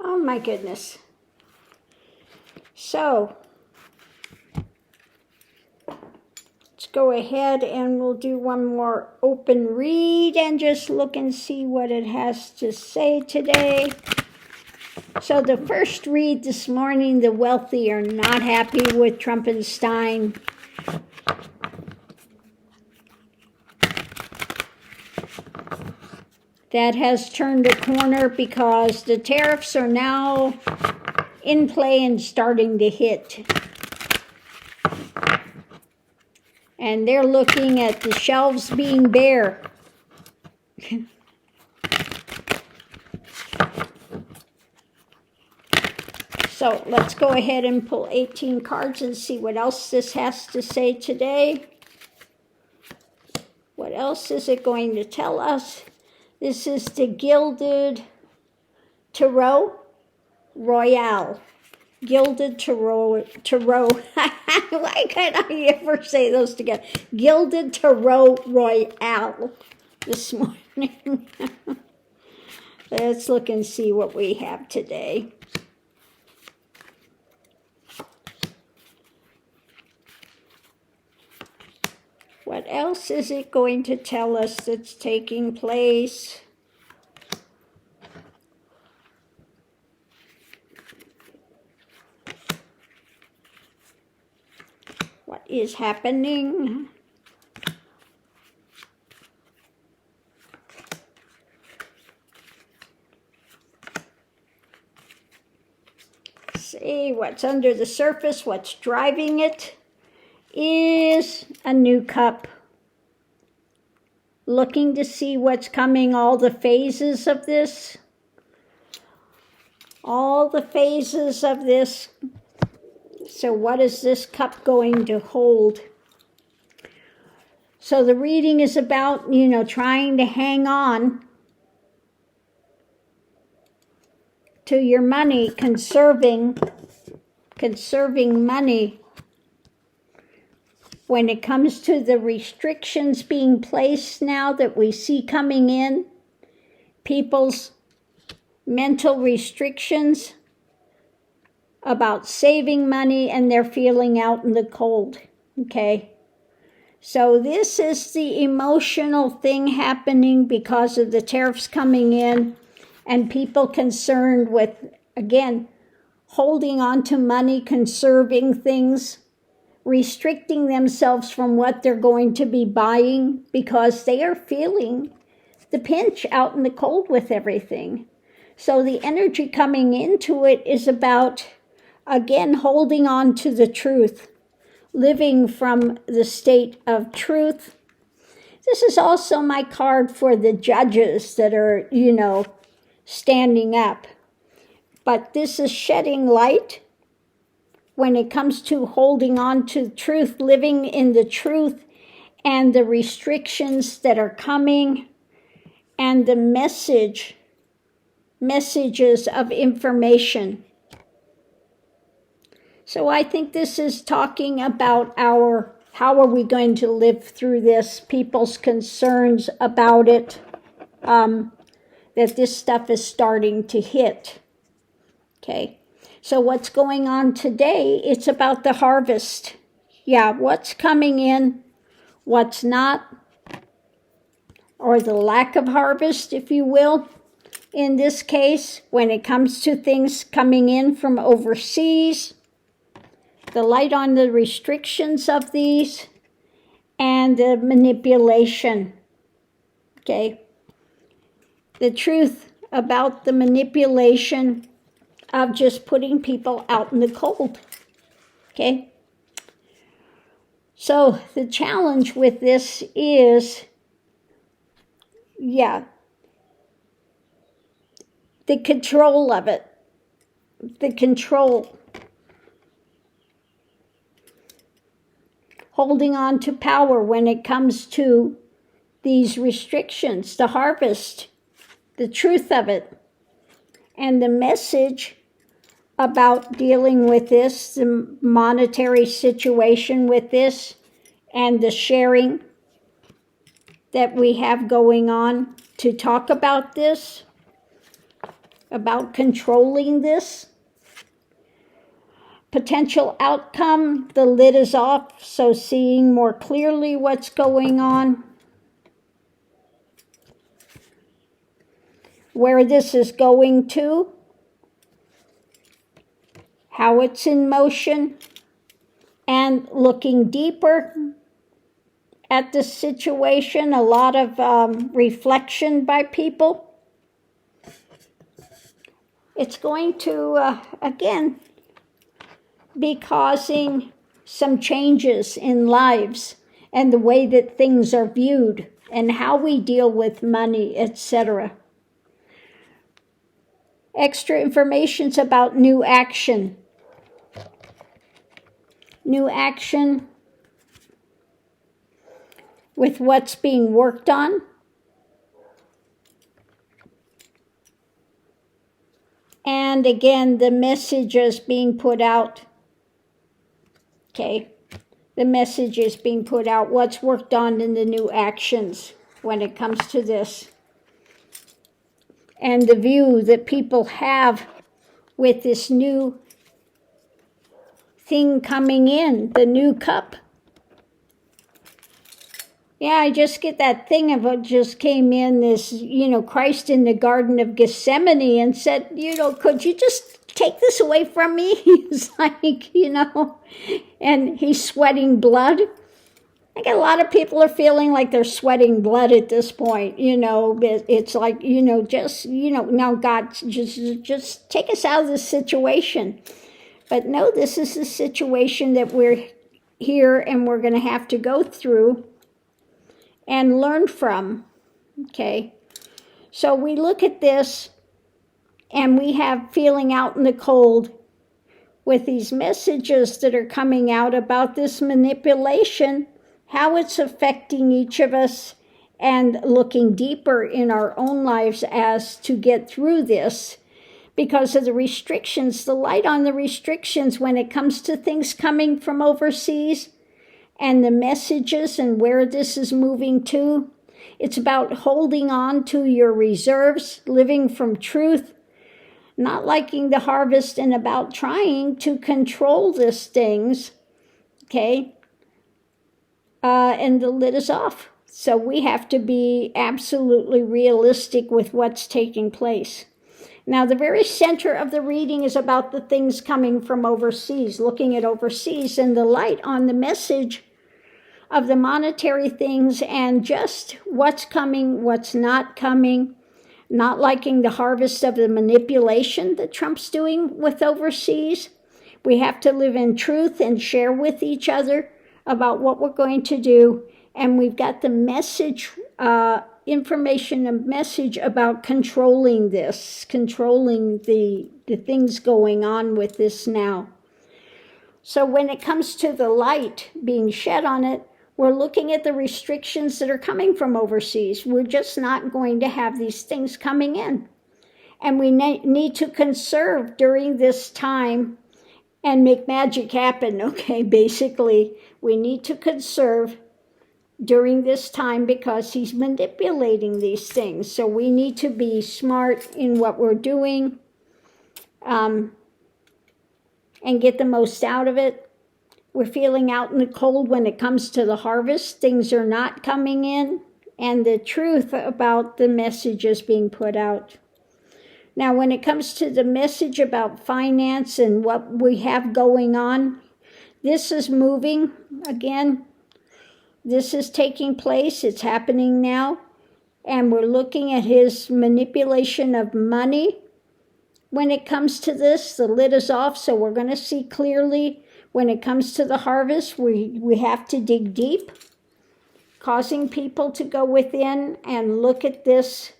Oh my goodness. So, let's go ahead and we'll do one more open read and just look and see what it has to say today. So the first read this morning, the wealthy are not happy with Trumpenstein. That has turned a corner because the tariffs are now in play and starting to hit. And they're looking at the shelves being bare. So let's go ahead and pull 18 cards and see what else this has to say today. What else is it going to tell us? This is the Gilded Tarot Royale. Gilded Tarot. Why can't I ever say those together? Gilded Tarot Royale this morning. Let's look and see what we have today. What else is it going to tell us that's taking place? What is happening? See what's under the surface, what's driving it is a new cup. Looking to see what's coming, all the phases of this. All the phases of this. So what is this cup going to hold? So the reading is about, trying to hang on to your money, conserving money. When it comes to the restrictions being placed now that we see coming in, people's mental restrictions about saving money and they're feeling out in the cold, okay? So this is the emotional thing happening because of the tariffs coming in and people concerned with, again, holding on to money, conserving things, restricting themselves from what they're going to be buying because they are feeling the pinch out in the cold with everything. So the energy coming into it is about, again, holding on to the truth, living from the state of truth. This is also my card for the judges that are, standing up. But this is shedding light when it comes to holding on to truth, living in the truth and the restrictions that are coming and the messages of information. So I think this is talking about how are we going to live through this, people's concerns about it, that this stuff is starting to hit. Okay. So what's going on today, it's about the harvest. Yeah, what's coming in, what's not, or the lack of harvest, if you will. In this case, when it comes to things coming in from overseas, the light on the restrictions of these, and the manipulation. Okay? The truth about the manipulation of just putting people out in the cold. Okay? So the challenge with this is, the control of it. The control. Holding on to power when it comes to these restrictions, the harvest, the truth of it, and the message about dealing with this, the monetary situation with this, and the sharing that we have going on to talk about this. about controlling this. Potential outcome, the lid is off, so seeing more clearly what's going on. Where this is going to, how it's in motion, and looking deeper at the situation, a lot of reflection by people. It's going to, again, be causing some changes in lives and the way that things are viewed and how we deal with money, etc. Extra information's about new action. New action with what's being worked on. And again, the message is being put out. Okay, the message is being put out, what's worked on in the new actions when it comes to this. And the view that people have with this new thing coming in, the new cup. Yeah, I just get that thing of what just came in, this, Christ in the Garden of Gethsemane and said, could you just take this away from me? He's like, and he's sweating blood. I think a lot of people are feeling like they're sweating blood at this point. It's like, now God, just take us out of this situation. But no, this is the situation that we're here and we're going to have to go through and learn from. Okay, so we look at this and we have feeling out in the cold with these messages that are coming out about this manipulation, how it's affecting each of us, and looking deeper in our own lives as to get through this because of the restrictions, the light on the restrictions when it comes to things coming from overseas and the messages and where this is moving to. It's about holding on to your reserves, living from truth, not liking the harvest, and about trying to control these things, okay? And the lid is off. So we have to be absolutely realistic with what's taking place. Now, the very center of the reading is about the things coming from overseas, looking at overseas and the light on the message of the monetary things and just what's coming, what's not coming, not liking the harvest of the manipulation that Trump's doing with overseas. We have to live in truth and share with each other about what we're going to do. And we've got the message, information and message about controlling this, controlling the things going on with this now. So when it comes to the light being shed on it, we're looking at the restrictions that are coming from overseas. We're just not going to have these things coming in. And we need to conserve during this time and make magic happen, okay? Basically, we need to conserve during this time because he's manipulating these things. So we need to be smart in what we're doing and get the most out of it. We're feeling out in the cold when it comes to the harvest. Things are not coming in, and the truth about the message is being put out. Now, when it comes to the message about finance and what we have going on, this is moving. Again, this is taking place. It's happening now. And we're looking at his manipulation of money. When it comes to this, the lid is off, so we're going to see clearly. When it comes to the harvest, we have to dig deep, causing people to go within and look at this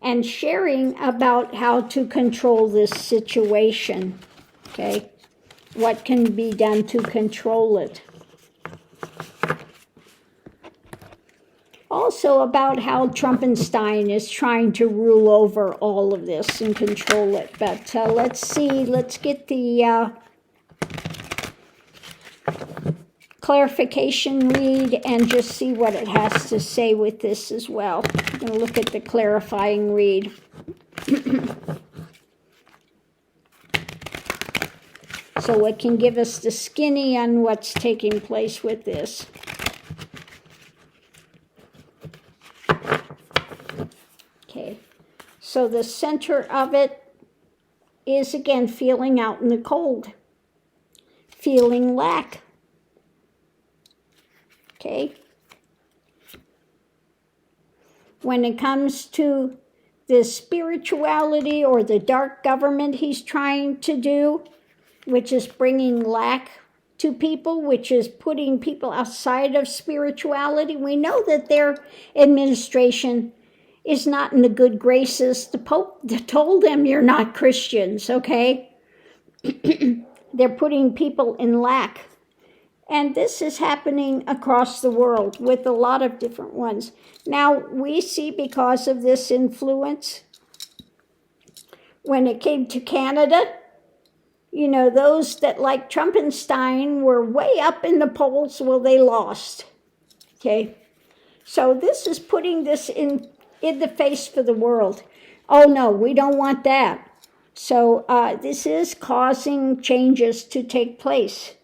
and sharing about how to control this situation, okay? What can be done to control it. Also about how Trumpenstein is trying to rule over all of this and control it. But let's see, let's get the clarification read and just see what it has to say with this as well. I'm going to look at the clarifying read. so it can give us the skinny on what's taking place with this. Okay, so the center of it is, again, feeling out in the cold, feeling lack. Okay? When it comes to the spirituality or the dark government he's trying to do, which is bringing lack to people, which is putting people outside of spirituality, we know that their administration is not in the good graces. The Pope told them, you're not Christians, okay? They're putting people in lack. And this is happening across the world with a lot of different ones. Now, we see because of this influence, when it came to Canada, you know, those that like Trumpenstein were way up in the polls, well, they lost. Okay? So this is putting this in the face for the world. Oh, no, we don't want that. So this is causing changes to take place.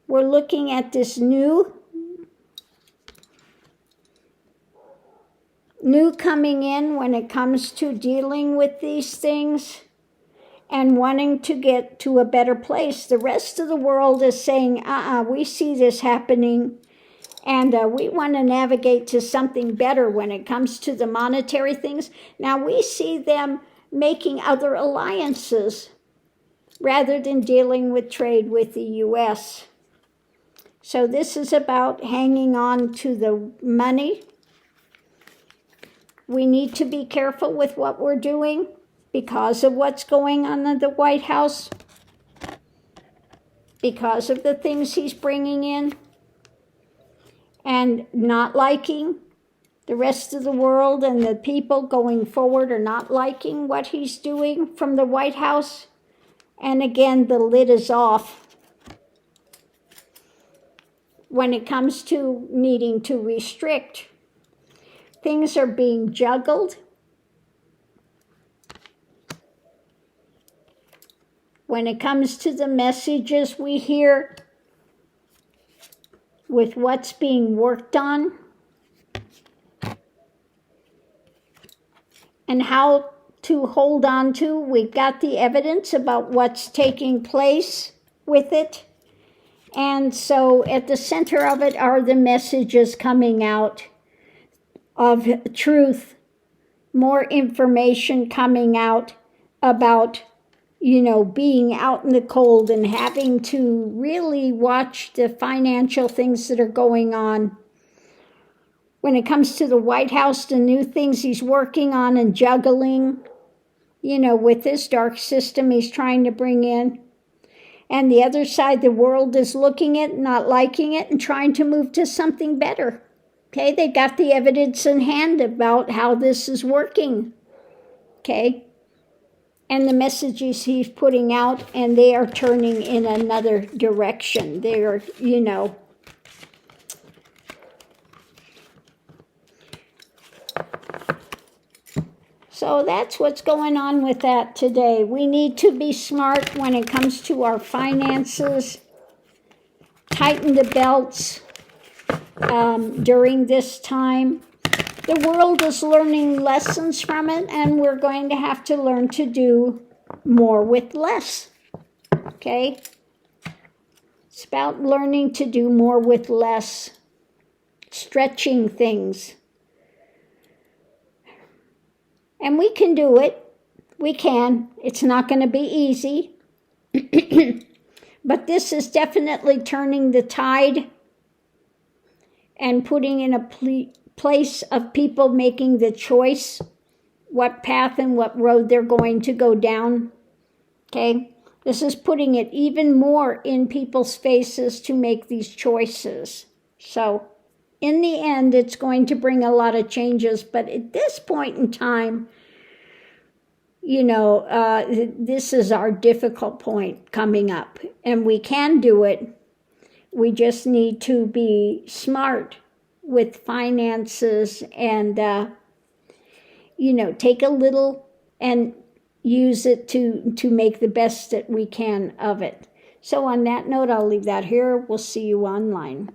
We're looking at this new coming in when it comes to dealing with these things and wanting to get to a better place. The rest of the world is saying, we see this happening, and we want to navigate to something better when it comes to the monetary things. Now we see them making other alliances rather than dealing with trade with the U.S. So this is about hanging on to the money. We need to be careful with what we're doing because of what's going on in the White House, because of the things he's bringing in, and not liking. The rest of the world and the people going forward are not liking what he's doing from the White House. And again, the lid is off when it comes to needing to restrict. Things are being juggled. When it comes to the messages we hear with what's being worked on and how to hold on to, we've got the evidence about what's taking place with it. And so at the center of it are the messages coming out of truth, more information coming out about, you know, being out in the cold and having to really watch the financial things that are going on. When it comes to the White House, the new things he's working on and juggling, you know, with this dark system he's trying to bring in. And the other side, the world is looking at it, not liking it, and trying to move to something better. Okay, they got the evidence in hand about how this is working. Okay, and the messages he's putting out, and they are turning in another direction. They are, you know, so that's what's going on with that today. We need to be smart when it comes to our finances, tighten the belts during this time. The world is learning lessons from it, and we're going to have to learn to do more with less. Okay? It's about learning to do more with less, stretching things. And we can do it. We can. It's not going to be easy. But this is definitely turning the tide and putting in a place of people making the choice what path and what road they're going to go down. Okay? This is putting it even more in people's faces to make these choices. So, in the end, it's going to bring a lot of changes, but at this point in time, you know, this is our difficult point coming up, and we can do it. We just need to be smart with finances and, you know, take a little and, use it to make the best that we can of it. So on that note, I'll leave that here. We'll see you online.